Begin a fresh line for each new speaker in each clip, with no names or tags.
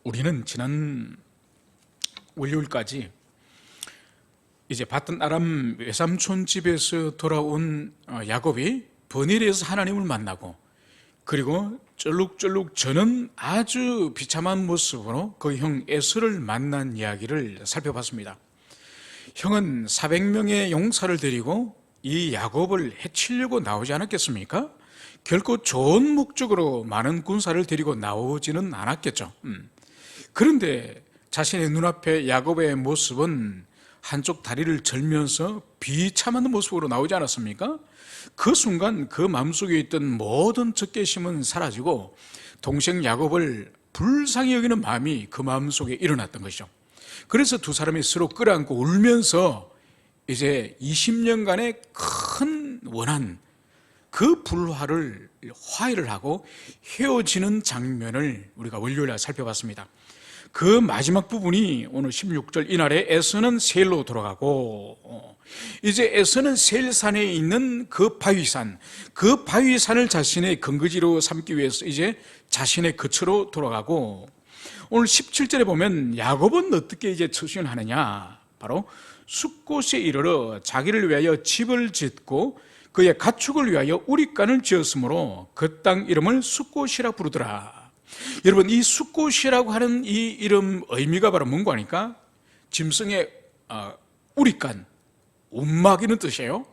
우리는 지난 월요일까지 이제 바튼 아람 외삼촌 집에서 돌아온 야곱이 버니엘에서 하나님을 만나고, 그리고 쩔룩쩔룩 저는 아주 비참한 모습으로 그 형 에서를 만난 이야기를 살펴봤습니다. 형은 400명의 용사를 데리고 이 야곱을 해치려고 나오지 않았겠습니까? 결코 좋은 목적으로 많은 군사를 데리고 나오지는 않았겠죠. 그런데 자신의 눈앞에 야곱의 모습은 한쪽 다리를 절면서 비참한 모습으로 나오지 않았습니까? 그 순간 그 마음속에 있던 모든 적개심은 사라지고 동생 야곱을 불쌍히 여기는 마음이 그 마음속에 일어났던 것이죠. 그래서 두 사람이 서로 끌어안고 울면서 이제 20년간의 큰 원한, 그 불화를 화해를 하고 헤어지는 장면을 우리가 월요일에 살펴봤습니다. 그 마지막 부분이 오늘 16절, 이날에 에서는 세일로 돌아가고, 이제 에서는 세일산에 있는 그 바위산을 자신의 근거지로 삼기 위해서 이제 자신의 거처로 돌아가고, 오늘 17절에 보면 야곱은 어떻게 이제 처신을 하느냐, 바로 숫곳에 이르러 자기를 위하여 집을 짓고 그의 가축을 위하여 우릿간을 지었으므로 그 땅 이름을 숫곳이라 부르더라. 여러분, 이 숫곳이라고 하는 이 이름 의미가 바로 뭔가 하니까 짐승의 우릿간, 움막이는 뜻이에요.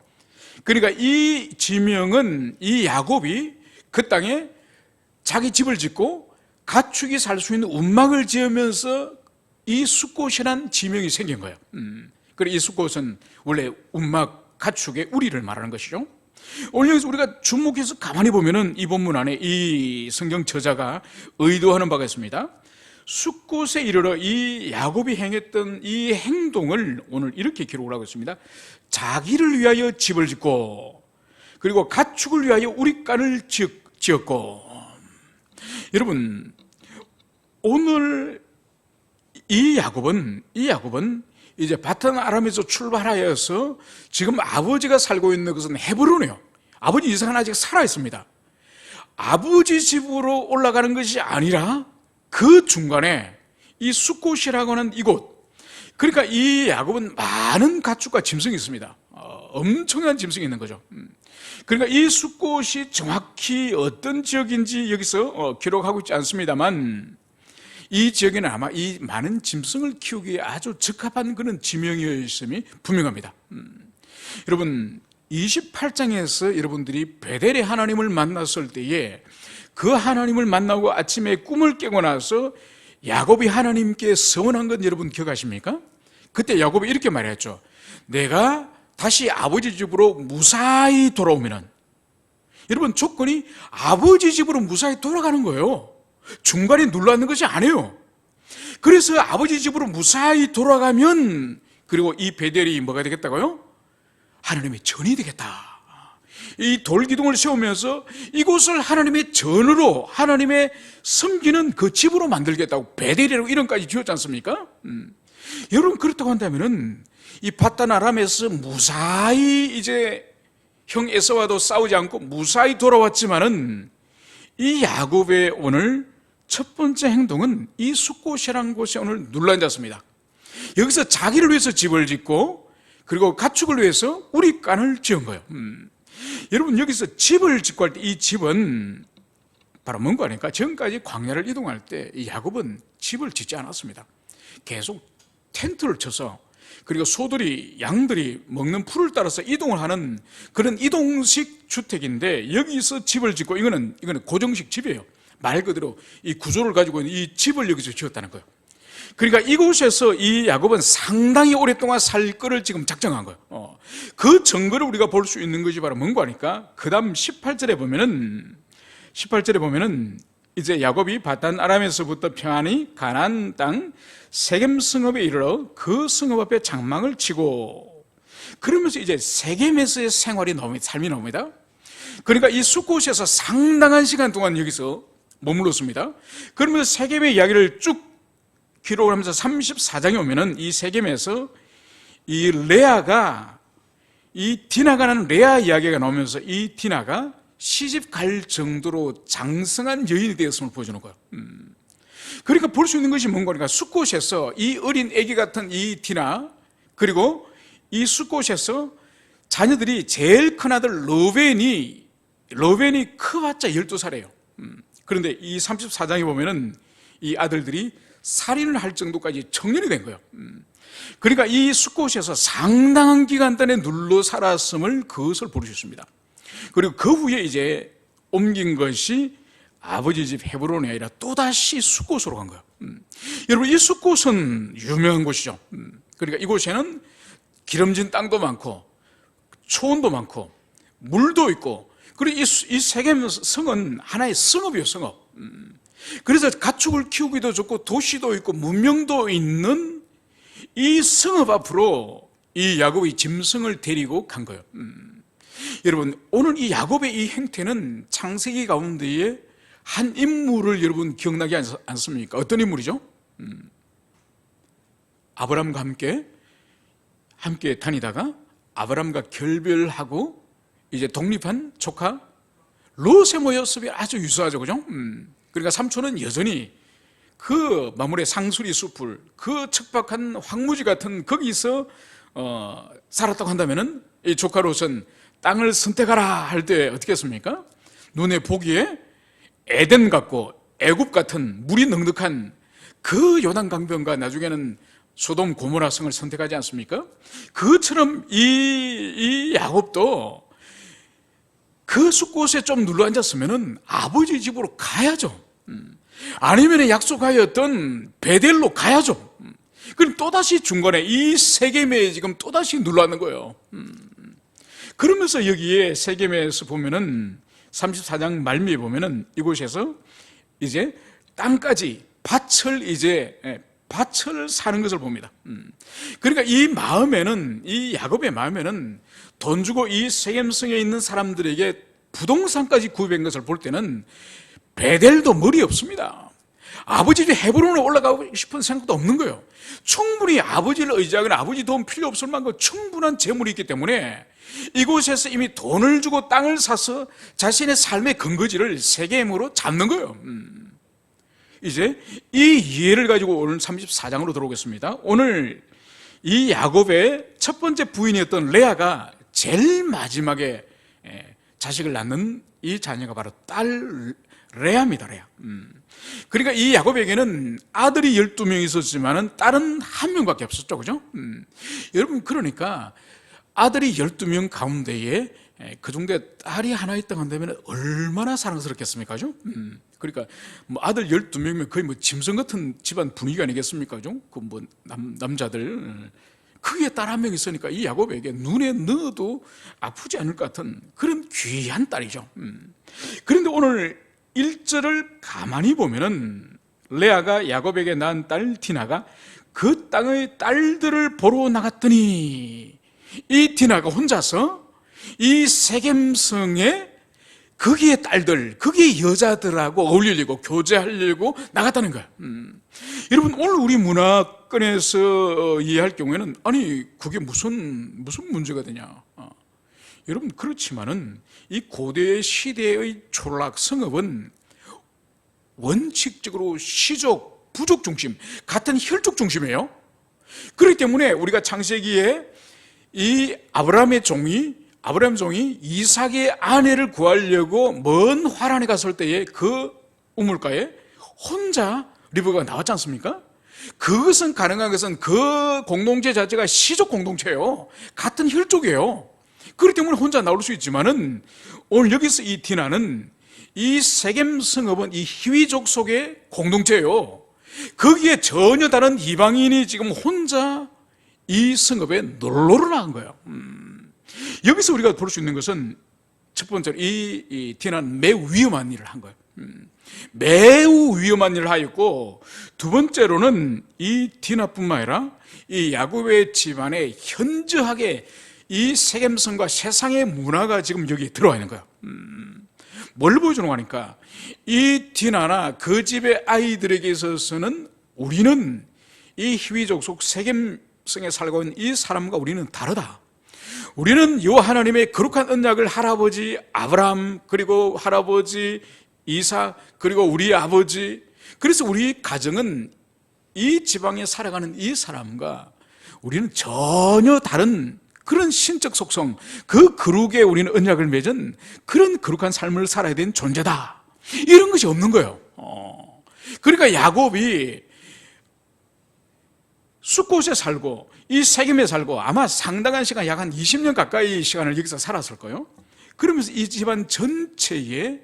그러니까 이 지명은 이 야곱이 그 땅에 자기 집을 짓고 가축이 살 수 있는 움막을 지으면서 이 숫곳이란 지명이 생긴 거예요. 그리고 이 숫곳은 원래 움막, 가축의 우리를 말하는 것이죠. 오늘 여기서 우리가 주목해서 가만히 보면은 이 본문 안에 이 성경 저자가 의도하는 바가 있습니다. 숫곳에 이르러 이 야곱이 행했던 이 행동을 오늘 이렇게 기록을 하고 있습니다. 자기를 위하여 집을 짓고, 그리고 가축을 위하여 우릿간을 지었고. 여러분, 오늘 이 야곱은 이제 바탄 아람에서 출발하여서 지금 아버지가 살고 있는 것은 헤브론이에요. 아버지 이삭은 아직 살아있습니다. 아버지 집으로 올라가는 것이 아니라 그 중간에 이 숫곳이라고 하는 이곳, 그러니까 이 야곱은 많은 가축과 짐승이 있습니다. 엄청난 짐승이 있는 거죠. 그러니까 이 숫곳이 정확히 어떤 지역인지 여기서 기록하고 있지 않습니다만, 이 지역에는 아마 이 많은 짐승을 키우기에 아주 적합한 그런 지명이었음이 분명합니다. 여러분, 28장에서 여러분들이 베델의 하나님을 만났을 때에 그 하나님을 만나고 아침에 꿈을 깨고 나서 야곱이 하나님께 서원한 건 여러분 기억하십니까? 그때 야곱이 이렇게 말했죠. 내가 다시 아버지 집으로 무사히 돌아오면은, 여러분, 조건이 아버지 집으로 무사히 돌아가는 거예요. 중간에 눌러앉는 것이 아니에요. 그래서 아버지 집으로 무사히 돌아가면, 그리고 이 베델이 뭐가 되겠다고요? 하나님의 전이 되겠다. 이 돌기둥을 세우면서 이곳을 하나님의 전으로, 하나님의 섬기는 그 집으로 만들겠다고 베델이라고 이름까지 지었지 않습니까? 여러분, 그렇다고 한다면은 이 바단 아람에서 무사히 이제 형 에서와도 싸우지 않고 무사히 돌아왔지만은, 이 야곱의 오늘 첫 번째 행동은 이 숫곳이라는 곳에 오늘 눌러앉았습니다. 여기서 자기를 위해서 집을 짓고, 그리고 가축을 위해서 우릿간을 지은 거예요. 여러분, 여기서 집을 짓고 할 때 이 집은 바로 뭔가 하니까, 지금까지 광야를 이동할 때 이 야곱은 집을 짓지 않았습니다. 계속 텐트를 쳐서, 그리고 소들이, 양들이 먹는 풀을 따라서 이동을 하는 그런 이동식 주택인데, 여기서 집을 짓고, 이거는 고정식 집이에요. 말 그대로 이 구조를 가지고 있는 이 집을 여기서 지었다는 거예요. 그러니까 이곳에서 이 야곱은 상당히 오랫동안 살 거를 지금 작정한 거예요. 그 증거를 우리가 볼 수 있는 것이 바로 뭔가 하니까, 그 다음 18절에 보면은 이제 야곱이 바단 아람에서부터 평안히 가나안 땅 세겜 성읍에 이르러 그 성읍 앞에 장막을 치고, 그러면서 이제 세겜에서의 생활이 삶이 나옵니다. 그러니까 이 숫곳에서 상당한 시간 동안 여기서 머물렀습니다. 그러면서 세겜의 이야기를 쭉 기록을 하면서 34장에 오면은 이 세겜에서 이 레아가, 이 디나가 나는 레아 이야기가 나오면서 이 디나가 시집 갈 정도로 장성한 여인이 되었음을 보여주는 거예요. 그러니까 볼 수 있는 것이 뭔가, 그러니까 숫곳에서 이 어린 아기 같은 이 디나, 그리고 이 숫곳에서 자녀들이 제일 큰 아들 러벤이 커봤자 12살이에요. 그런데 이 34장에 보면은 이 아들들이 살인을 할 정도까지 청년이 된 거예요. 그러니까 이 숫곳에서 상당한 기간 동안에 눌러 살았음을 그것을 볼 수 있습니다. 그리고 그 후에 이제 옮긴 것이 아버지 집 헤브론이 아니라 또다시 숫곳으로 간 거예요. 여러분, 이 숫곳은 유명한 곳이죠. 그러니까 이곳에는 기름진 땅도 많고 초원도 많고 물도 있고, 그리고 이 세겜 성은 하나의 성읍이에요, 성읍. 그래서 가축을 키우기도 좋고 도시도 있고 문명도 있는 이 성읍 앞으로 이 야곱이 짐승을 데리고 간 거예요. 여러분, 오늘 이 야곱의 이 행태는 창세기 가운데에 한 인물을 여러분 기억나지 않습니까? 어떤 인물이죠? 아브라함과 함께 다니다가 아브라함과 결별하고 이제 독립한 조카 롯의 모습이 아주 유사하죠, 그죠? 그러니까 삼촌은 여전히 그 마물의 상수리 숲을, 그 척박한 황무지 같은 거기서 살았다고 한다면은 이 조카 롯은 땅을 선택하라 할 때 어떻게 했습니까? 눈에 보기에 에덴 같고 애굽 같은 물이 넉넉한 그 요단 강변과 나중에는 소돔 고모라 성을 선택하지 않습니까? 그처럼 이 야곱도 그 숲곳에 좀 눌러 앉았으면은 아버지 집으로 가야죠. 아니면 약속하였던 베델로 가야죠. 그럼 또다시 중간에 이 세겜에 지금 또다시 눌러 앉는 거예요. 그러면서 여기에 세겜에서 보면은 34장 말미에 보면은 이곳에서 이제 땅까지 밭을 사는 것을 봅니다. 그러니까 이 마음에는, 이 야곱의 마음에는 돈 주고 이 세겜성에 있는 사람들에게 부동산까지 구입한 것을 볼 때는 베델도 머리 없습니다. 아버지 집 헤브론에 올라가고 싶은 생각도 없는 거예요. 충분히 아버지를 의지하거나 아버지 도움 필요 없을 만큼 충분한 재물이 있기 때문에 이곳에서 이미 돈을 주고 땅을 사서 자신의 삶의 근거지를 세겜으로 잡는 거예요. 이제 이 이해를 가지고 오늘 34장으로 들어오겠습니다. 오늘 이 야곱의 첫 번째 부인이었던 레아가 제일 마지막에 자식을 낳는 이 자녀가 바로 딸 레아입니다. 레아. 그러니까 이 야곱에게는 아들이 12명 있었지만 딸은 1명밖에 없었죠, 그죠? 여러분, 그러니까 아들이 12명 가운데에 그 정도의 딸이 하나 있다고 한다면 얼마나 사랑스럽겠습니까? 그죠? 그러니까 뭐 아들 12명이면 거의 뭐 짐승 같은 집안 분위기 아니겠습니까? 그죠? 그 뭐 남자들 크게 딸 1명 있으니까 이 야곱에게 눈에 넣어도 아프지 않을 것 같은 그런 귀한 딸이죠. 그런데 오늘 1절을 가만히 보면은 레아가 야곱에게 낳은 딸 디나가 그 땅의 딸들을 보러 나갔더니 이 디나가 혼자서 이 세겜성에 거기에 딸들, 거기에 여자들하고 어울리려고 교제하려고 나갔다는 거야. 여러분, 오늘 우리 문화권에서 이해할 경우에는 아니 그게 무슨 문제가 되냐? 여러분, 그렇지만은 이 고대 시대의 초락 성읍은 원칙적으로 시족, 부족 중심, 같은 혈족 중심이에요. 그렇기 때문에 우리가 창세기에 이 아브라함 종이 이삭의 아내를 구하려고 먼 화란에 갔을 때에 그 우물가에 혼자 리브가가 나왔지 않습니까? 그것은 가능한 것은 그 공동체 자체가 시족 공동체예요. 같은 혈족이에요. 그렇기 때문에 혼자 나올 수 있지만은 오늘 여기서 이 디나는 이 세겜 성읍은 이 히위족 속의 공동체예요. 거기에 전혀 다른 이방인이 지금 혼자 이 성읍에 놀러를 나간 거예요. 여기서 우리가 볼 수 있는 것은 첫 번째로 이 디나는 매우 위험한 일을 한 거예요. 매우 위험한 일을 하였고, 두 번째로는 이 디나뿐만 아니라 이 야곱의 집안에 현저하게 이 세겜성과 세상의 문화가 지금 여기 들어와 있는 거예요. 뭘 보여주는 거니까 이 디나나 그 집의 아이들에게 있어서는 우리는 이 히위족 속 세겜성에 살고 있는 이 사람과 우리는 다르다. 우리는 요 하나님의 거룩한 언약을 할아버지 아브라함, 그리고 할아버지 이삭, 그리고 우리 아버지, 그래서 우리 가정은 이 지방에 살아가는 이 사람과 우리는 전혀 다른 그런 신적 속성, 그 거룩에 우리는 언약을 맺은 그런 거룩한 삶을 살아야 되는 존재다, 이런 것이 없는 거예요. 그러니까 야곱이 숫곳에 살고 이 세겜에 살고 아마 상당한 시간, 약 한 20년 가까이 시간을 여기서 살았을 거예요. 그러면서 이 집안 전체에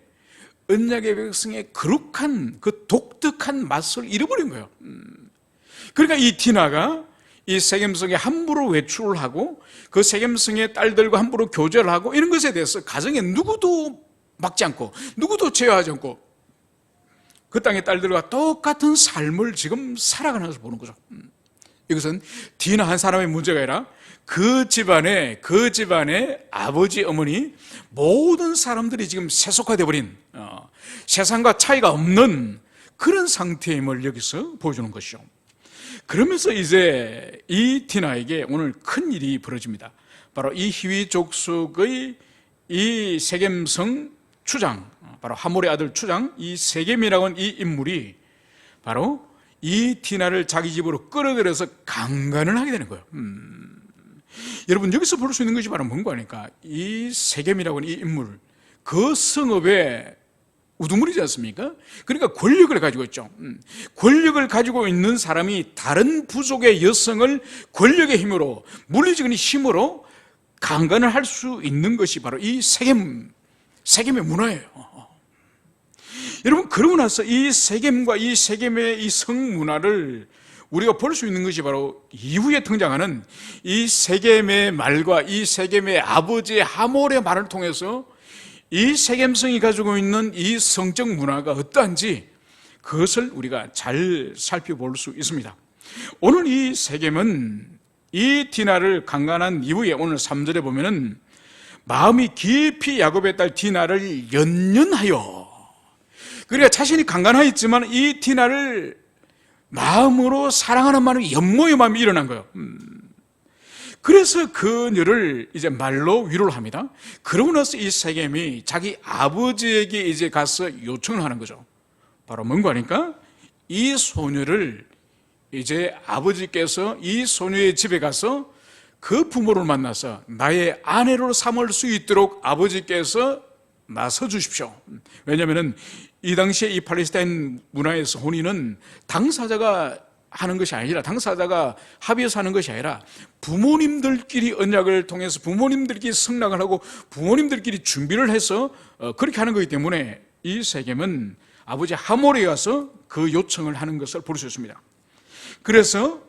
언약의 백성의 거룩한 그 독특한 맛을 잃어버린 거예요. 그러니까 이 디나가 이 세겜성에 함부로 외출을 하고 그 세겜성의 딸들과 함부로 교제를 하고 이런 것에 대해서 가정에 누구도 막지 않고 누구도 제어하지 않고 그 땅의 딸들과 똑같은 삶을 지금 살아가는 것을 보는 거죠. 이것은 디나 한 사람의 문제가 아니라 그 집안의 아버지, 어머니 모든 사람들이 지금 세속화되어 버린 세상과 차이가 없는 그런 상태임을 여기서 보여주는 것이죠. 그러면서 이제 이 디나에게 오늘 큰 일이 벌어집니다. 바로 이 히위 족속의 이 세겜성 추장, 바로 하몰의 아들 추장, 이 세겜이라고 하는 이 인물이 바로 이 디나를 자기 집으로 끌어들여서 강간을 하게 되는 거예요. 여러분, 여기서 볼 수 있는 것이 바로 뭔가 하니까 이 세겜이라고 하는 이 인물, 그 성읍의 우두머리지 않습니까? 그러니까 권력을 가지고 있죠. 권력을 가지고 있는 사람이 다른 부족의 여성을 권력의 힘으로, 물리적인 힘으로 강간을 할 수 있는 것이 바로 이 세겜의 문화예요. 여러분, 그러고 나서 이 세겜과 이 세겜의 이 성문화를 우리가 볼 수 있는 것이 바로 이후에 등장하는 이 세겜의 말과 이 세겜의 아버지의 하몰의 말을 통해서 이 세겜성이 가지고 있는 이 성적 문화가 어떠한지 그것을 우리가 잘 살펴볼 수 있습니다. 오늘 이 세겜은 이 디나를 강간한 이후에 오늘 3절에 보면은 마음이 깊이 야곱의 딸 디나를 연연하여, 그러니까 자신이 강간하였지만 이 디나를 마음으로 사랑하는 마음이 연모의 마음이 일어난 거예요. 그래서 그녀를 이제 말로 위로를 합니다. 그러고 나서 이 세겜이 자기 아버지에게 이제 가서 요청을 하는 거죠. 바로 뭔가 하니까 이 소녀를 이제 아버지께서 이 소녀의 집에 가서 그 부모를 만나서 나의 아내로 삼을 수 있도록 아버지께서 나서 주십시오. 왜냐하면 이 당시에 이 팔레스타인 문화에서 혼인은 당사자가 하는 것이 아니라, 당사자가 합의해서 하는 것이 아니라 부모님들끼리 언약을 통해서 부모님들끼리 승낙을 하고 부모님들끼리 준비를 해서 그렇게 하는 거기 때문에 이 세겜은 아버지 하몰에 가서 그 요청을 하는 것을 볼 수 있습니다. 그래서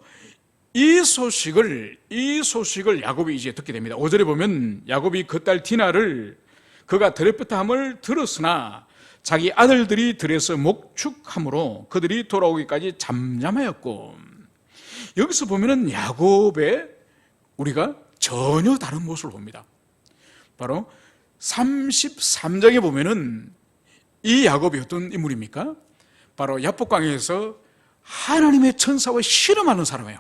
이 소식을 야곱이 이제 듣게 됩니다. 5절에 보면 야곱이 그 딸 디나를 그가 들었다함을 들었으나 자기 아들들이 들에서 목축함으로 그들이 돌아오기까지 잠잠하였고, 여기서 보면은 야곱의 우리가 전혀 다른 모습을 봅니다. 바로 33장에 보면은 이 야곱이 어떤 인물입니까? 바로 야복강에서 하나님의 천사와 실험하는 사람이에요.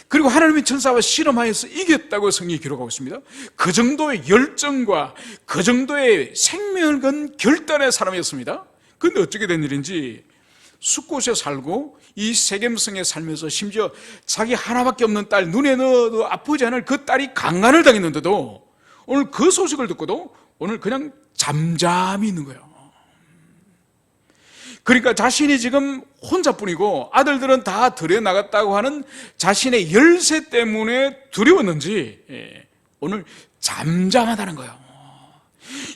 그리고 하나님의 천사와 실험하여서 이겼다고 성경이 기록하고 있습니다. 그 정도의 열정과 그 정도의 생명을 건 결단의 사람이었습니다. 그런데 어떻게 된 일인지 숫곳에 살고 이 세겜성에 살면서 심지어 자기 하나밖에 없는 딸, 눈에 넣어도 아프지 않을 그 딸이 강간을 당했는데도 오늘 그 소식을 듣고도 오늘 그냥 잠잠히 있는 거예요. 그러니까 자신이 지금 혼자뿐이고 아들들은 다 들에 나갔다고 하는 자신의 열세 때문에 두려웠는지 오늘 잠잠하다는 거예요.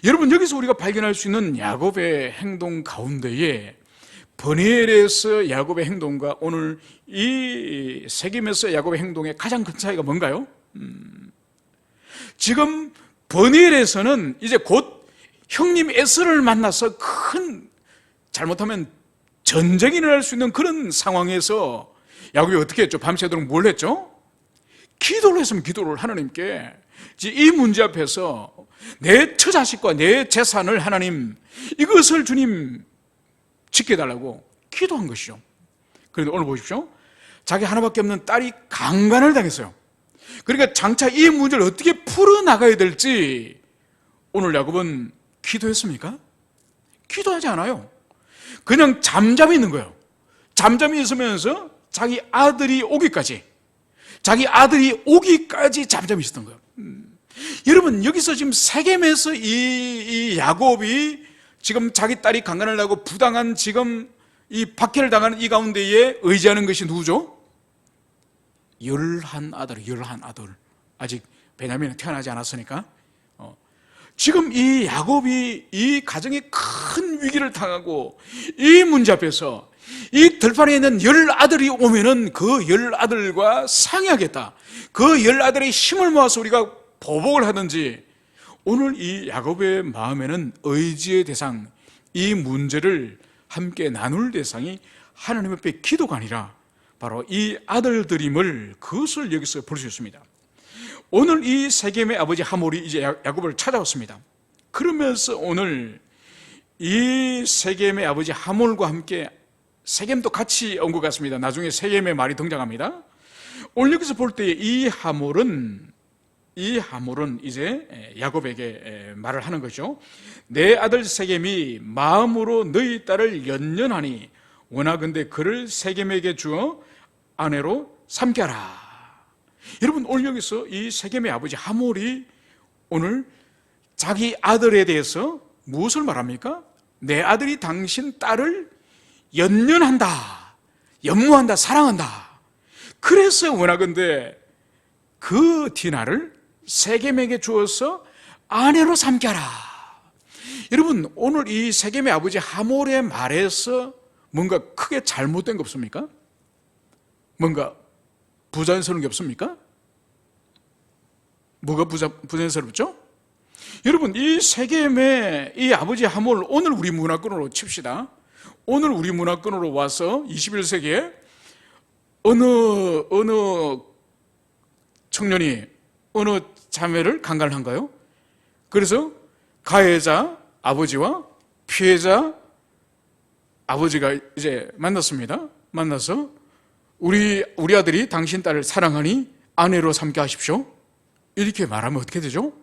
여러분, 여기서 우리가 발견할 수 있는 야곱의 행동 가운데에 버니엘에서 야곱의 행동과 오늘 이 세겜에서 야곱의 행동의 가장 큰 차이가 뭔가요? 지금 버니엘에서는 이제 곧 형님 에서를 만나서 큰, 잘못하면 전쟁이 일어날 수 있는 그런 상황에서 야곱이 어떻게 했죠? 밤새도록 뭘 했죠? 기도를 했으면 기도를 하나님께, 이 문제 앞에서 내 처자식과 내 재산을 하나님, 이것을 주님 지켜달라고 기도한 것이죠. 그런데 오늘 보십시오. 자기 하나밖에 없는 딸이 강간을 당했어요. 그러니까 장차 이 문제를 어떻게 풀어나가야 될지 오늘 야곱은 기도했습니까? 기도하지 않아요. 그냥 잠잠히 있는 거예요. 잠잠히 있으면서 자기 아들이 오기까지 잠잠히 있었던 거예요. 여러분, 여기서 지금 세겜에서 이 야곱이 지금 자기 딸이 강간을 하고 부당한 지금 이 박해를 당하는 이 가운데에 의지하는 것이 누구죠? 11아들. 아직 베냐민은 태어나지 않았으니까. 지금 이 야곱이 이 가정에 큰 위기를 당하고 이 문제 앞에서 이 들판에 있는 10아들이 오면은 그 10아들과 상의하겠다. 그 10아들의 힘을 모아서 우리가 보복을 하든지, 오늘 이 야곱의 마음에는 의지의 대상, 이 문제를 함께 나눌 대상이 하나님 앞에 기도가 아니라 바로 이 아들들임을, 그것을 여기서 볼 수 있습니다. 오늘 이 세겜의 아버지 하몰이 이제 야곱을 찾아왔습니다. 그러면서 오늘 이 세겜의 아버지 하몰과 함께, 세겜도 같이 온 것 같습니다. 나중에 세겜의 말이 등장합니다. 오늘 여기서 볼 때 이 하몰은 이제 야곱에게 말을 하는 거죠. 내 아들 세겜이 마음으로 너희 딸을 연연하니 원하건대 그를 세겜에게 주어 아내로 삼게 하라. 여러분, 오늘 여기서 이 세겜의 아버지 하몰이 오늘 자기 아들에 대해서 무엇을 말합니까? 내 아들이 당신 딸을 연연한다, 연모한다, 사랑한다. 그래서 원하건대 그 디나를 세겜에게 주어서 아내로 삼게 하라. 여러분, 오늘 이 세겜의 아버지 하몰의 말에서 뭔가 크게 잘못된 거 없습니까? 뭔가 부자연스러운 게 없습니까? 뭐가 부자연스럽죠? 여러분, 이 세겜의 이 아버지 하몰, 오늘 우리 문화권으로 칩시다. 오늘 우리 문화권으로 와서 21세기에 어느 청년이 어느 자매를 강간한가요? 그래서 가해자 아버지와 피해자 아버지가 이제 만났습니다. 만나서 우리 아들이 당신 딸을 사랑하니 아내로 삼게 하십시오. 이렇게 말하면 어떻게 되죠?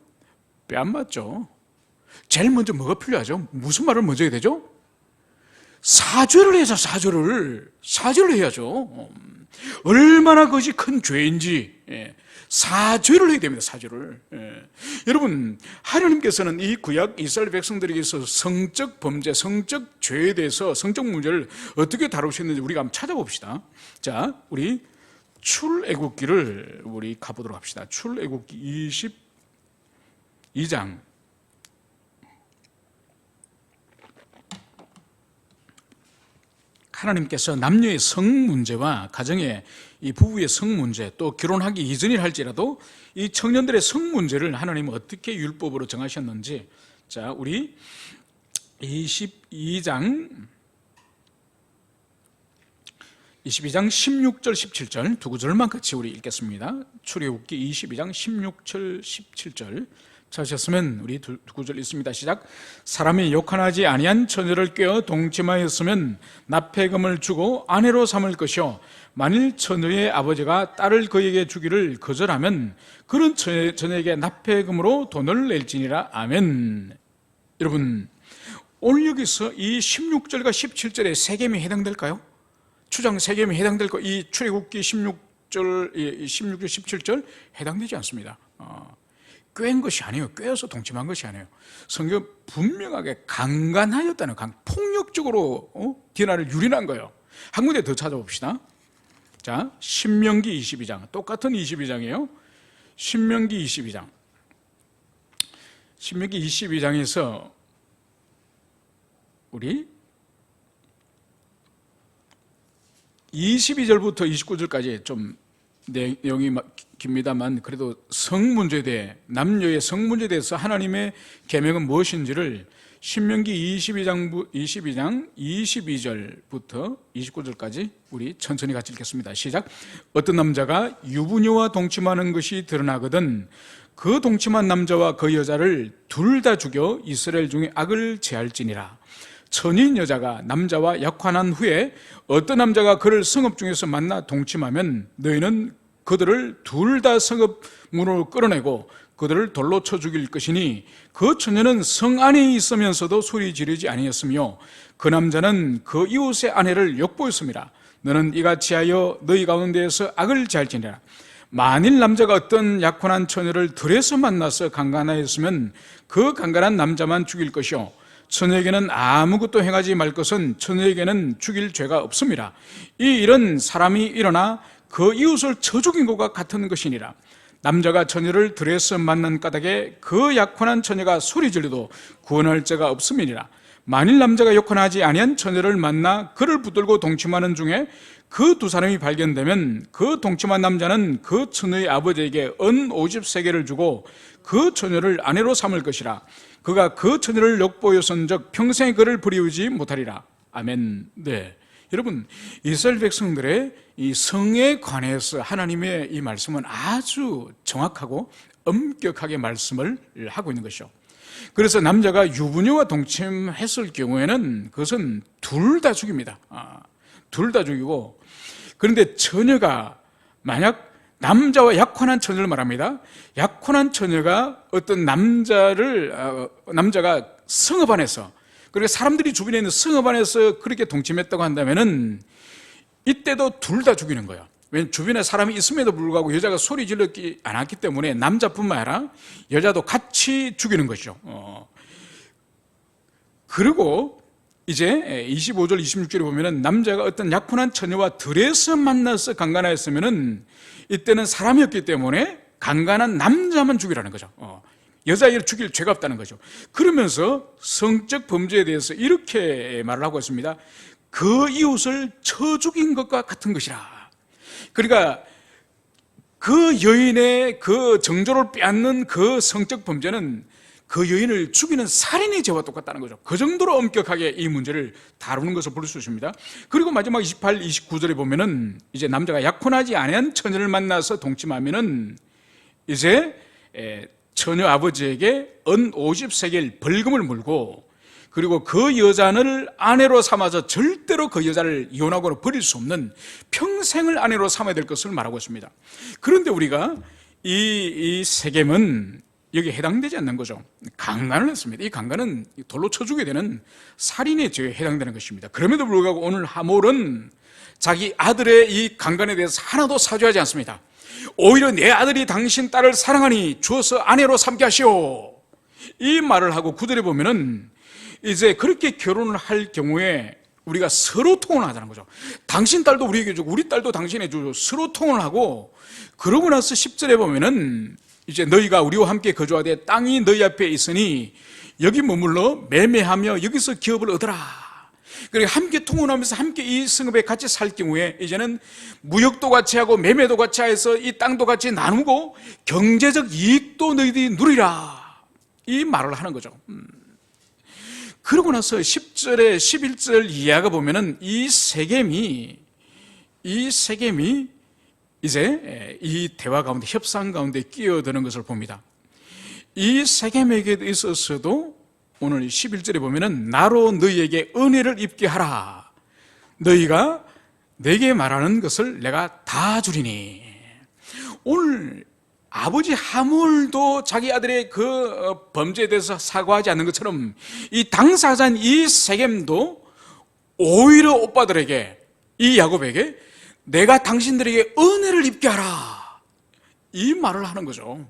뼈 안 맞죠. 제일 먼저 뭐가 필요하죠? 무슨 말을 먼저 해야 되죠? 사죄를 해야죠. 사죄를 해야죠. 얼마나 그것이 큰 죄인지 사죄를 해야 됩니다. 사죄를. 여러분, 하나님께서는 이 구약 이스라엘 백성들에게서 성적 범죄, 성적 죄에 대해서, 성적 문제를 어떻게 다루셨는지 우리가 한번 찾아봅시다. 자, 우리 출애굽기를 우리 가보도록 합시다. 출애굽기 22장. 하나님께서 남녀의 성 문제와 가정의 이 부부의 성 문제, 또 결혼하기 이전이라 할지라도 이 청년들의 성 문제를 하나님은 어떻게 율법으로 정하셨는지, 자, 우리 22장 16절 17절 두 구절만 같이 우리 읽겠습니다. 출애굽기 22장 16절 17절 찾으셨으면 우리 두 구절 읽습니다. 시작. 사람이 욕하나지 아니한 처녀를 꿰어 동침하였으면 납폐금을 주고 아내로 삼을 것이요, 만일 처녀의 아버지가 딸을 그에게 주기를 거절하면 그런 처녀에게 납폐금으로 돈을 낼지니라. 아멘. 여러분, 오늘 여기서 이 16절과 17절에 세겜이 해당될까요? 추장 세겜이 해당될까? 이 출애굽기 16절, 17절 해당되지 않습니다. 꿰은 것이 아니에요. 꿰어서 동침한 것이 아니에요. 성경 분명하게 강간하였다는, 폭력적으로 디나를 유린한 거예요. 한 군데 더 찾아봅시다. 자, 신명기 22장, 똑같은 22장이에요. 신명기 22장에서 우리 22절부터 29절까지 좀 내용이 깁니다만, 그래도 성 문제에 대해, 남녀의 성 문제에 대해서 하나님의 계명은 무엇인지를 신명기 22장 22절부터 29절까지 우리 천천히 같이 읽겠습니다. 시작. 어떤 남자가 유부녀와 동침하는 것이 드러나거든 그 동침한 남자와 그 여자를 둘 다 죽여 이스라엘 중에 악을 제할지니라. 천인 여자가 남자와 약혼한 후에 어떤 남자가 그를 성읍 중에서 만나 동침하면 너희는 그들을 둘 다 성읍 문으로 끌어내고 그들을 돌로 쳐 죽일 것이니 그 처녀는 성 안에 있으면서도 소리 지르지 아니했으며 그 남자는 그 이웃의 아내를 욕보였습니다. 너는 이같이 하여 너희 가운데에서 악을 잘지내라. 만일 남자가 어떤 약혼한 처녀를 들에서 만나서 강간하였으면 그 강간한 남자만 죽일 것이요 처녀에게는 아무것도 행하지 말 것은 처녀에게는 죽일 죄가 없습니다. 이 일은 사람이 일어나 그 이웃을 쳐 죽인 것과 같은 것이니라. 남자가 처녀를 들에서 만난 까닭에 그 약혼한 처녀가 소리 질러도 구원할 자가 없음이니라. 만일 남자가 약혼하지 아니한 처녀를 만나 그를 붙들고 동침하는 중에 그 두 사람이 발견되면 그 동침한 남자는 그 처녀의 아버지에게 은 50세겔을 주고 그 처녀를 아내로 삼을 것이라. 그가 그 처녀를 욕보였은즉 평생 그를 버리우지 못하리라. 아멘. 네, 여러분, 이스라엘 백성들의 이 성에 관해서 하나님의 이 말씀은 아주 정확하고 엄격하게 말씀을 하고 있는 것이죠. 그래서 남자가 유부녀와 동침했을 경우에는 그것은 둘 다 죽입니다. 둘 다 죽이고, 그런데 처녀가 만약 남자와 약혼한 처녀를 말합니다. 약혼한 처녀가 어떤 남자가 성읍 안에서, 그리고 사람들이 주변에 있는 성읍 안에서 그렇게 동침했다고 한다면은 이때도 둘 다 죽이는 거예요. 왜냐하면 주변에 사람이 있음에도 불구하고 여자가 소리 질렀지 않았기 때문에 남자뿐만 아니라 여자도 같이 죽이는 것이죠. 그리고 이제 25절 26절에 보면은 남자가 어떤 약혼한 처녀와 들에서 만나서 강간하였으면은 이때는 사람이었기 때문에 강간한 남자만 죽이라는 거죠. 여자아이를 죽일 죄가 없다는 거죠. 그러면서 성적 범죄에 대해서 이렇게 말을 하고 있습니다. 그 이웃을 쳐 죽인 것과 같은 것이라. 그러니까 그 여인의 그 정조를 빼앗는 그 성적 범죄는 그 여인을 죽이는 살인의 죄와 똑같다는 거죠. 그 정도로 엄격하게 이 문제를 다루는 것을 볼 수 있습니다. 그리고 마지막 28, 29절에 보면은 이제 남자가 약혼하지 아니한 처녀를 만나서 동침하면은 이제 처녀 아버지에게 은 50세겔 벌금을 물고, 그리고 그 여자를 아내로 삼아서 절대로 그 여자를 이혼하거나 버릴 수 없는 평생을 아내로 삼아야 될 것을 말하고 있습니다. 그런데 우리가 이 세겜은 여기에 해당되지 않는 거죠. 강간을 했습니다. 이 강간은 돌로 쳐 죽게 되는 살인의 죄에 해당되는 것입니다. 그럼에도 불구하고 오늘 하몰은 자기 아들의 이 강간에 대해서 하나도 사죄하지 않습니다. 오히려 내 아들이 당신 딸을 사랑하니 주어서 아내로 삼게 하시오, 이 말을 하고 9절에 보면은 이제 그렇게 결혼을 할 경우에 우리가 서로 통혼을 하자는 거죠. 당신 딸도 우리에게 주고 우리 딸도 당신에게 주고 서로 통혼을 하고, 그러고 나서 10절에 보면은 이제 너희가 우리와 함께 거주하되 땅이 너희 앞에 있으니 여기 머물러 매매하며 여기서 기업을 얻어라. 그리고 함께 통혼하면서 함께 이 성읍에 같이 살 경우에 이제는 무역도 같이 하고 매매도 같이 해서 이 땅도 같이 나누고 경제적 이익도 너희들이 누리라, 이 말을 하는 거죠. 그러고 나서 10절에 11절 이하가 보면은 이 세겜이 이제 이 대화 가운데, 협상 가운데 끼어드는 것을 봅니다. 이 세겜에게 있어서도 오늘 11절에 보면은 나로 너희에게 은혜를 입게 하라. 너희가 내게 말하는 것을 내가 다 주리니. 오늘 아버지 하몰도 자기 아들의 그 범죄에 대해서 사과하지 않는 것처럼 이 당사자인 이 세겜도 오히려 오빠들에게, 이 야곱에게 내가 당신들에게 은혜를 입게 하라, 이 말을 하는 거죠.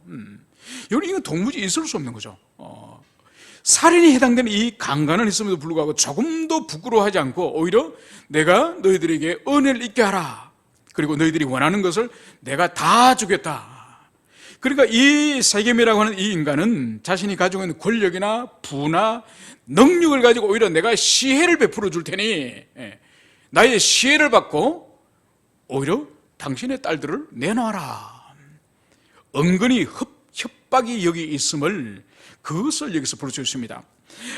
여러분, 이건 도무지 있을 수 없는 거죠. 살인이 해당되는 이 강간은 있음에도 불구하고 조금도 부끄러워하지 않고 오히려 내가 너희들에게 은혜를 입게 하라, 그리고 너희들이 원하는 것을 내가 다 주겠다. 그러니까 이 세겜이라고 하는 이 인간은 자신이 가지고 있는 권력이나 부나 능력을 가지고 오히려 내가 시혜를 베풀어 줄 테니 나의 시혜를 받고 오히려 당신의 딸들을 내놔라. 은근히 협박이 여기 있음을, 그것을 여기서 볼 수 있습니다.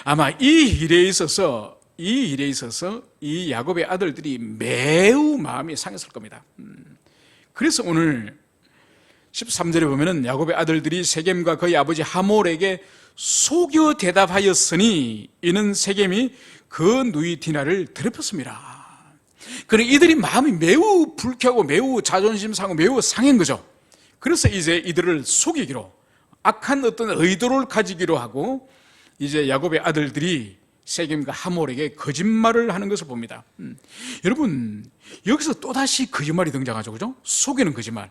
아마 이 일에 있어서 이 야곱의 아들들이 매우 마음이 상했을 겁니다. 그래서 오늘 13절에 보면은 야곱의 아들들이 세겜과 그의 아버지 하몰에게 속여 대답하였으니 이는 세겜이 그 누이 디나를 더럽혔습니다. 그러니 이들이 마음이 매우 불쾌하고 매우 자존심 상하고 매우 상한 거죠. 그래서 이제 이들을 속이기로, 악한 어떤 의도를 가지기로 하고 이제 야곱의 아들들이 세겜과 하몰에게 거짓말을 하는 것을 봅니다. 여러분, 여기서 또다시 거짓말이 등장하죠. 그죠? 속이는 거짓말.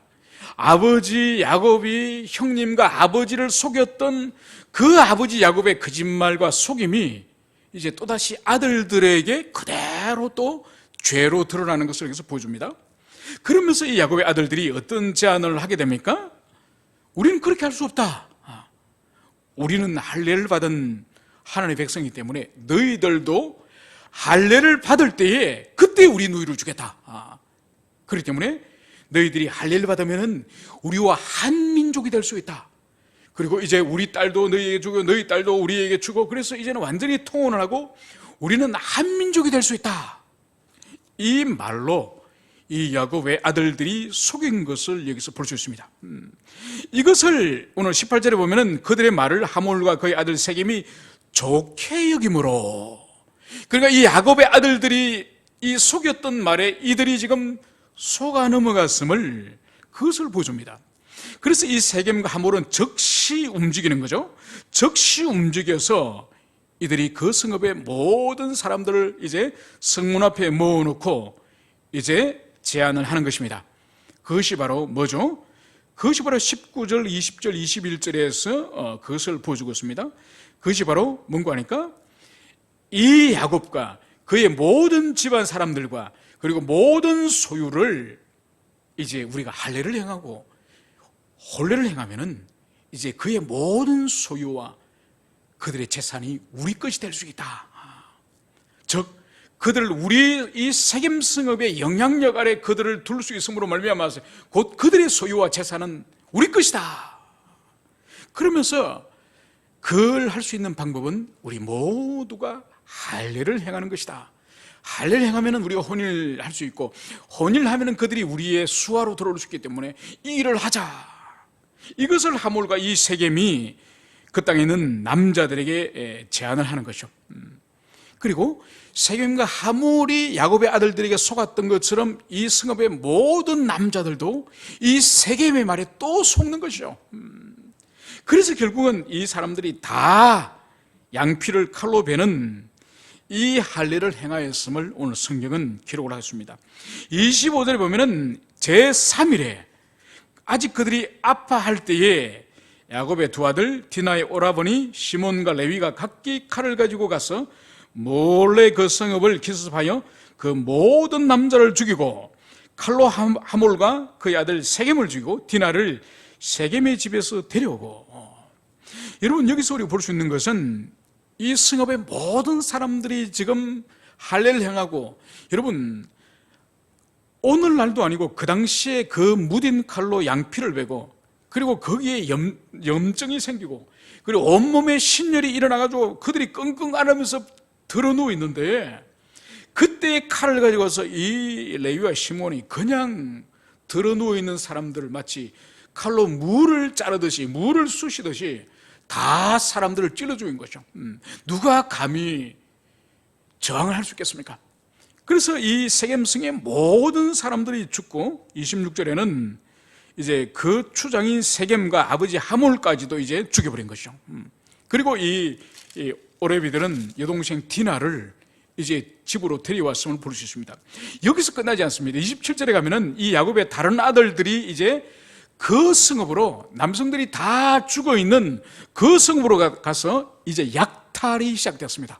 아버지 야곱이 형님과 아버지를 속였던 그 아버지 야곱의 거짓말과 속임이 이제 또다시 아들들에게 그대로 또 죄로 드러나는 것을 여기서 보여줍니다. 그러면서 이 야곱의 아들들이 어떤 제안을 하게 됩니까? 우리는 그렇게 할 수 없다. 우리는 할례를 받은 하나님의 백성이기 때문에 너희들도 할례를 받을 때에 그때 우리 누이를 주겠다. 그렇기 때문에 너희들이 할례를 받으면 우리와 한 민족이 될 수 있다. 그리고 이제 우리 딸도 너희에게 주고 너희 딸도 우리에게 주고, 그래서 이제는 완전히 통혼을 하고 우리는 한 민족이 될 수 있다. 이 말로 이 야곱의 아들들이 속인 것을 여기서 볼 수 있습니다. 이것을 오늘 18절에 보면은 그들의 말을 하몰과 그의 아들 세겜이 좋게 여김으로, 그러니까 이 야곱의 아들들이 이 속였던 말에 이들이 지금 속아 넘어갔음을, 그것을 보여줍니다. 그래서 이 세겜과 하몰은 즉시 움직이는 거죠. 즉시 움직여서 이들이 그 성읍의 모든 사람들을 이제 성문 앞에 모아놓고 이제 제안을 하는 것입니다. 그것이 바로 뭐죠? 그것이 바로 19절, 20절, 21절에서 그것을 보여주고 있습니다. 그것이 바로 뭔가 하니까 이 야곱과 그의 모든 집안 사람들과 그리고 모든 소유를 이제 우리가 할례를 행하고 혼례를 행하면은 이제 그의 모든 소유와 그들의 재산이 우리 것이 될 수 있다. 즉 그들을 우리 이 세겜 성읍의 영향력 아래 그들을 둘 수 있음으로 말미암아서 곧 그들의 소유와 재산은 우리 것이다. 그러면서 그걸 할 수 있는 방법은 우리 모두가 할례를 행하는 것이다. 할례를 행하면 우리가 혼인을 할 수 있고, 혼인을 하면 그들이 우리의 수하로 들어올 수 있기 때문에 이 일을 하자. 이것을 하몰과 이 세겜이 그 땅에 있는 남자들에게 제안을 하는 것이죠. 그리고 세겜과 하몰이 야곱의 아들들에게 속았던 것처럼 이 성읍의 모든 남자들도 이 세겜의 말에 또 속는 것이죠. 그래서 결국은 이 사람들이 다 양피를 칼로 베는 이 할례를 행하였음을 오늘 성경은 기록을 하였습니다. 25절에 보면은 제3일에 아직 그들이 아파할 때에 야곱의 두 아들 디나의 오라버니 시몬과 레위가 각기 칼을 가지고 가서 몰래 그 성읍을 기습하여 그 모든 남자를 죽이고 칼로 하몰과 그의 아들 세겜을 죽이고 디나를 세겜의 집에서 데려오고. 여러분, 여기서 우리가 볼 수 있는 것은 이 성읍의 모든 사람들이 지금 할례를 행하고, 여러분 오늘날도 아니고 그 당시에 그 무딘 칼로 양피를 베고 그리고 거기에 염증이 생기고 그리고 온몸에 신열이 일어나가지고 그들이 끙끙 앓으면서 드러누워 있는데, 그때 칼을 가지고서 이 레위와 시몬이 그냥 드러누워 있는 사람들을 마치 칼로 물을 자르듯이 물을 쑤시듯이 다 사람들을 찔러 죽인 거죠. 누가 감히 저항을 할 수 있겠습니까? 그래서 이 세겜성의 모든 사람들이 죽고 26절에는 이제 그 추장인 세겜과 아버지 하몰까지도 이제 죽여버린 것이죠. 그리고 이 오레비들은 여동생 디나를 이제 집으로 데려왔음을 볼 수 있습니다. 여기서 끝나지 않습니다. 27절에 가면은 이 야곱의 다른 아들들이 이제 그 성읍으로, 남성들이 다 죽어 있는 그 성읍으로 가서 이제 약탈이 시작되었습니다.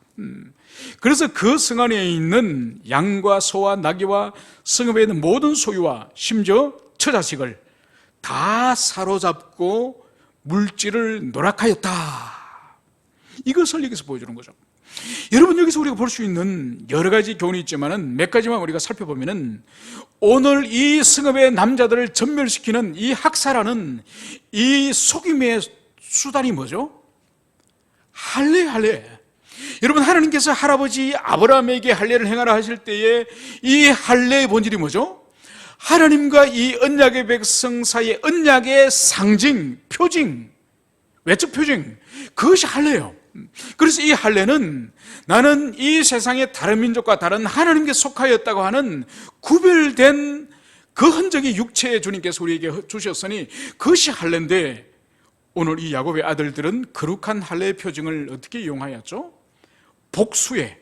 그래서 그 성 안에 있는 양과 소와 나귀와 성읍에 있는 모든 소유와 심지어 처자식을 다 사로잡고 물질을 노락하였다. 이것을 여기서 보여주는 거죠. 여러분, 여기서 우리가 볼 수 있는 여러 가지 교훈이 있지만은 몇 가지만 우리가 살펴보면은, 오늘 이 성읍의 남자들을 전멸시키는 이 학살하는 이 속임의 수단이 뭐죠? 할례. 여러분, 하나님께서 할아버지 아브라함에게 할례를 행하라 하실 때에 이 할례의 본질이 뭐죠? 하나님과 이 언약의 백성 사이의 언약의 상징, 표징, 외적 표징, 그것이 할례예요. 그래서 이 할례는 나는 이 세상의 다른 민족과 다른 하나님께 속하였다고 하는 구별된 그 흔적이 육체의 주님께서 우리에게 주셨으니 그것이 할례인데, 오늘 이 야곱의 아들들은 거룩한 할례의 표징을 어떻게 이용하였죠? 복수의,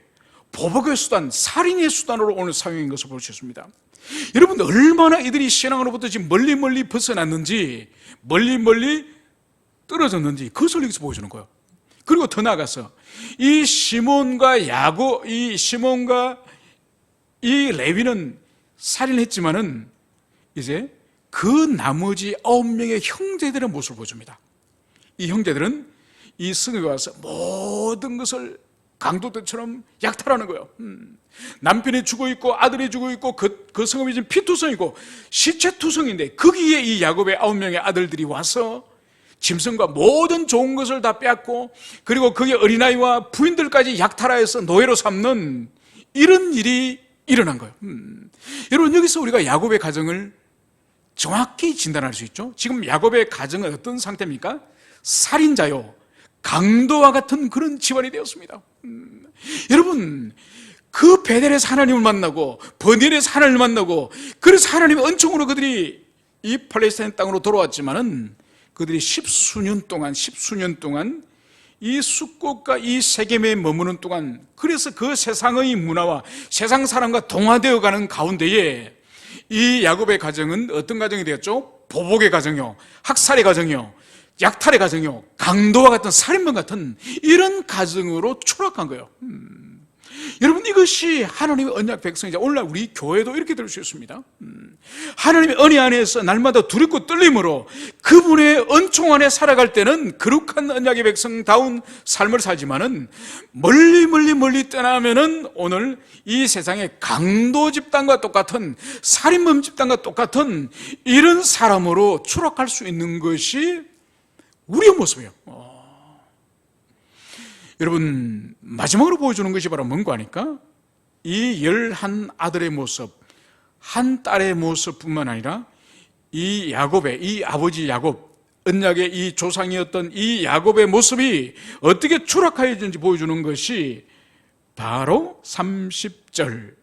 보복의 수단, 살인의 수단으로 오늘 사용한 것을 볼 수 있습니다. 여러분, 얼마나 이들이 신앙으로부터 지금 멀리 벗어났는지, 멀리 떨어졌는지 그것을 여기서 보여주는 거예요. 그리고 더 나아가서 이 시몬과 이 레위는 살인했지만은 이제 그 나머지 9명의 형제들의 모습을 보여줍니다. 이 형제들은 이 성에 와서 모든 것을 강도들처럼 약탈하는 거예요. 남편이 죽어 있고 아들이 죽어 있고 그 성읍이 지금 피투성이고 시체투성인데 거기에 이 야곱의 9명의 아들들이 와서 짐승과 모든 좋은 것을 다 빼앗고 그리고 거기에 어린아이와 부인들까지 약탈하여서 노예로 삼는 이런 일이 일어난 거예요. 여러분, 여기서 우리가 야곱의 가정을 정확히 진단할 수 있죠. 지금 야곱의 가정은 어떤 상태입니까? 살인자요, 강도와 같은 그런 집안이 되었습니다. 여러분, 그 베델에서 하나님을 만나고 버닐에서 하나님을 만나고 그래서 하나님의 은총으로 그들이 이 팔레스타인 땅으로 돌아왔지만은 그들이 십수년 동안 이 숫곳과 이 세겜에 머무는 동안 그래서 그 세상의 문화와 세상 사람과 동화되어 가는 가운데에 이 야곱의 가정은 어떤 가정이 되었죠? 보복의 가정이요, 학살의 가정이요, 약탈의 가정이요, 강도와 같은 살인범 같은 이런 가정으로 추락한 거예요. 여러분, 이것이 하나님의 언약 백성이자 오늘날 우리 교회도 이렇게 될 수 있습니다. 하나님의 은혜 안에서 날마다 두렵고 떨림으로 그분의 은총 안에 살아갈 때는 거룩한 언약의 백성다운 삶을 살지만은 멀리 떠나면은 오늘 이 세상의 강도 집단과 똑같은 살인범 집단과 똑같은 이런 사람으로 추락할 수 있는 것이 우리의 모습이에요. 여러분, 마지막으로 보여주는 것이 바로 뭔가 하니까 이 11 아들의 모습, 한 딸의 모습뿐만 아니라 이 야곱의, 이 아버지 야곱, 언약의 이 조상이었던 이 야곱의 모습이 어떻게 추락하였는지 보여주는 것이 바로 30절.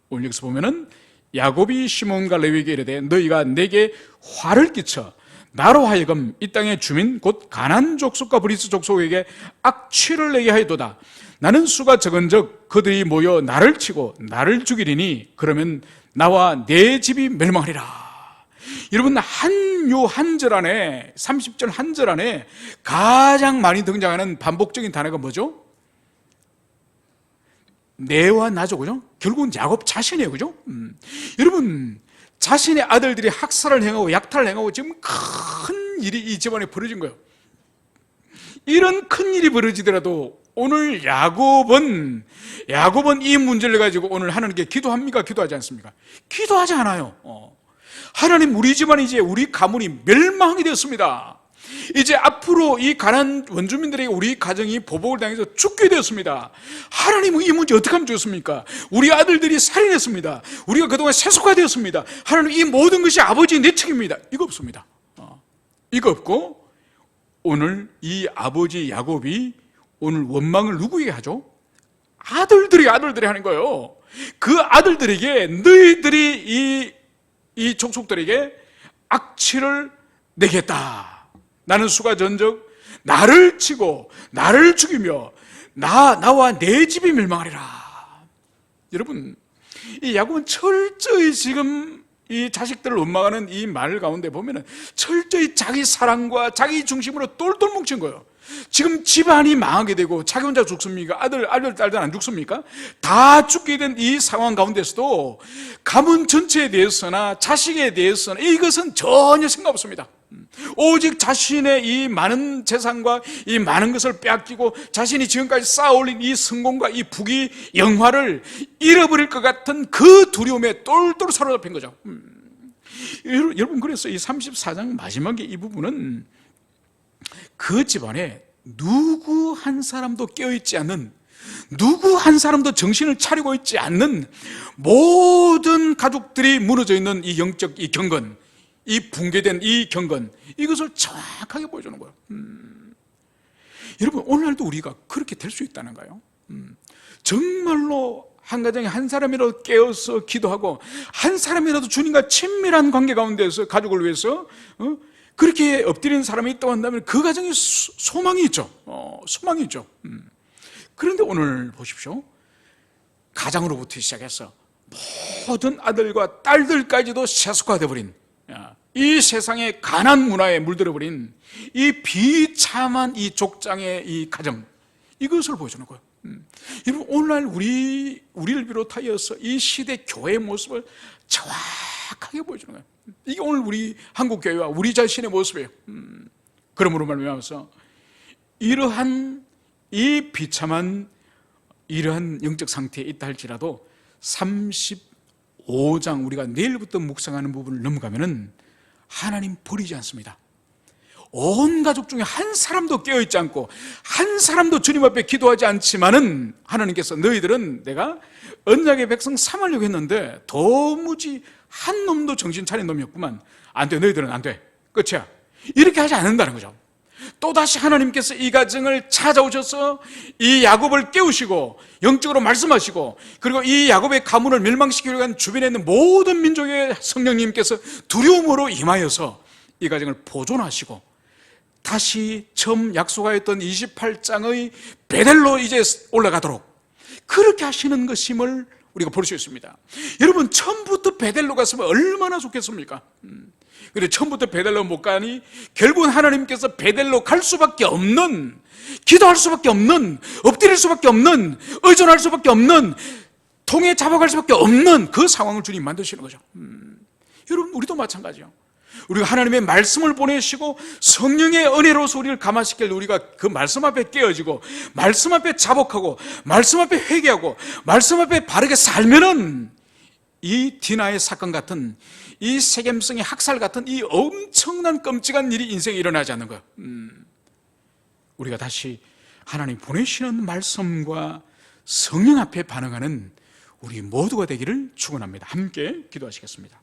오늘 여기서 보면은 야곱이 시몬과 레위에게 이르되 너희가 내게 화를 끼쳐 나로 하여금 이 땅의 주민 곧 가나안 족속과 브리스 족속에게 악취를 내게 하였도다. 나는 수가 적은즉 그들이 모여 나를 치고 나를 죽이리니 그러면 나와 내 집이 멸망하리라. 여러분, 한 절 안에 30절 한 절 안에 가장 많이 등장하는 반복적인 단어가 뭐죠? 내와 나죠, 그죠? 결국은 야곱 자신이에요, 그죠? 여러분, 자신의 아들들이 학살을 행하고 약탈을 행하고 지금 큰 일이 이 집안에 벌어진 거예요. 이런 큰 일이 벌어지더라도 오늘 야곱은 이 문제를 가지고 오늘 하나님께 기도합니까? 기도하지 않습니까? 기도하지 않아요. 하나님, 우리 집안이 이제 우리 가문이 멸망이 되었습니다. 이제 앞으로 이 가나안 원주민들에게 우리 가정이 보복을 당해서 죽게 되었습니다. 하나님은 이 문제 어떻게 하면 좋습니까? 우리 아들들이 살인했습니다. 우리가 그동안 세속화되었습니다. 하나님, 이 모든 것이 아버지의 내 책임입니다. 이거 없습니다. 이거 없고 오늘 이 아버지 야곱이 오늘 원망을 누구에게 하죠? 아들들이 하는 거예요. 그 아들들에게 너희들이 이 족속들에게 악취를 내겠다. 나는 수가 전적 나를 치고 나를 죽이며 나와 내 집이 멸망하리라. 여러분, 이 야곱은 철저히 지금 이 자식들을 원망하는 이 말 가운데 보면은 철저히 자기 사랑과 자기 중심으로 똘똘 뭉친 거예요. 지금 집안이 망하게 되고 자기 혼자 죽습니까? 딸들 안 죽습니까? 다 죽게 된 이 상황 가운데서도 가문 전체에 대해서나 자식에 대해서나 이것은 전혀 생각 없습니다. 오직 자신의 이 많은 재산과 이 많은 것을 빼앗기고 자신이 지금까지 쌓아올린 이 성공과 이 부귀 영화를 잃어버릴 것 같은 그 두려움에 똘똘 사로잡힌 거죠. 여러분, 그래서 이 34장 마지막에 이 부분은 그 집안에 누구 한 사람도 깨어있지 않는, 누구 한 사람도 정신을 차리고 있지 않는 모든 가족들이 무너져 있는 이 영적 이 경건, 이 붕괴된 이 경건, 이것을 정확하게 보여주는 거예요. 여러분, 오늘날도 우리가 그렇게 될 수 있다는가요? 정말로 한 가정에 한 사람이라도 깨어서 기도하고 한 사람이라도 주님과 친밀한 관계 가운데서 가족을 위해서 그렇게 엎드리는 사람이 있다고 한다면 그 가정에 소망이 있죠. 소망이 있죠. 그런데 오늘 보십시오. 가장으로부터 시작해서 모든 아들과 딸들까지도 세속화되어 버린, 이 세상의 가난 문화에 물들어버린 이 비참한 이 족장의 이 가정, 이것을 보여주는 거예요. 여러분, 오늘날 우리를 비롯하여서 이 시대 교회의 모습을 정확하게 보여주는 거예요. 이게 오늘 우리 한국 교회와 우리 자신의 모습이에요. 그러므로 말미암아서 이러한 이 비참한 이러한 영적 상태에 있다 할지라도 35장 우리가 내일부터 묵상하는 부분을 넘어가면은 하나님 버리지 않습니다. 온 가족 중에 한 사람도 깨어있지 않고 한 사람도 주님 앞에 기도하지 않지만은 하나님께서 너희들은 내가 언약의 백성 삼으려고 했는데 도무지 한 놈도 정신 차린 놈이 없구만. 안 돼, 너희들은 안 돼. 끝이야. 이렇게 하지 않는다는 거죠. 또다시 하나님께서 이 가정을 찾아오셔서 이 야곱을 깨우시고 영적으로 말씀하시고, 그리고 이 야곱의 가문을 멸망시키려고 한 주변에 있는 모든 민족의 성령님께서 두려움으로 임하여서 이 가정을 보존하시고 다시 처음 약속하였던 28장의 베델로 이제 올라가도록 그렇게 하시는 것임을 우리가 볼 수 있습니다. 여러분, 처음부터 베델로 갔으면 얼마나 좋겠습니까? 그런데 처음부터 베델로 못 가니 결국은 하나님께서 베델로 갈 수밖에 없는, 기도할 수밖에 없는, 엎드릴 수밖에 없는, 의존할 수밖에 없는, 통에 잡아갈 수밖에 없는 그 상황을 주님 만드시는 거죠. 여러분, 우리도 마찬가지요. 우리가 하나님의 말씀을 보내시고 성령의 은혜로서 우리를 감화시킬, 우리가 그 말씀 앞에 깨어지고 말씀 앞에 자복하고 말씀 앞에 회개하고 말씀 앞에 바르게 살면은 이 디나의 사건 같은, 이 세겜성의 학살 같은 이 엄청난 끔찍한 일이 인생에 일어나지 않는 거예요. 우리가 다시 하나님 보내시는 말씀과 성령 앞에 반응하는 우리 모두가 되기를 축원합니다. 함께 기도하시겠습니다.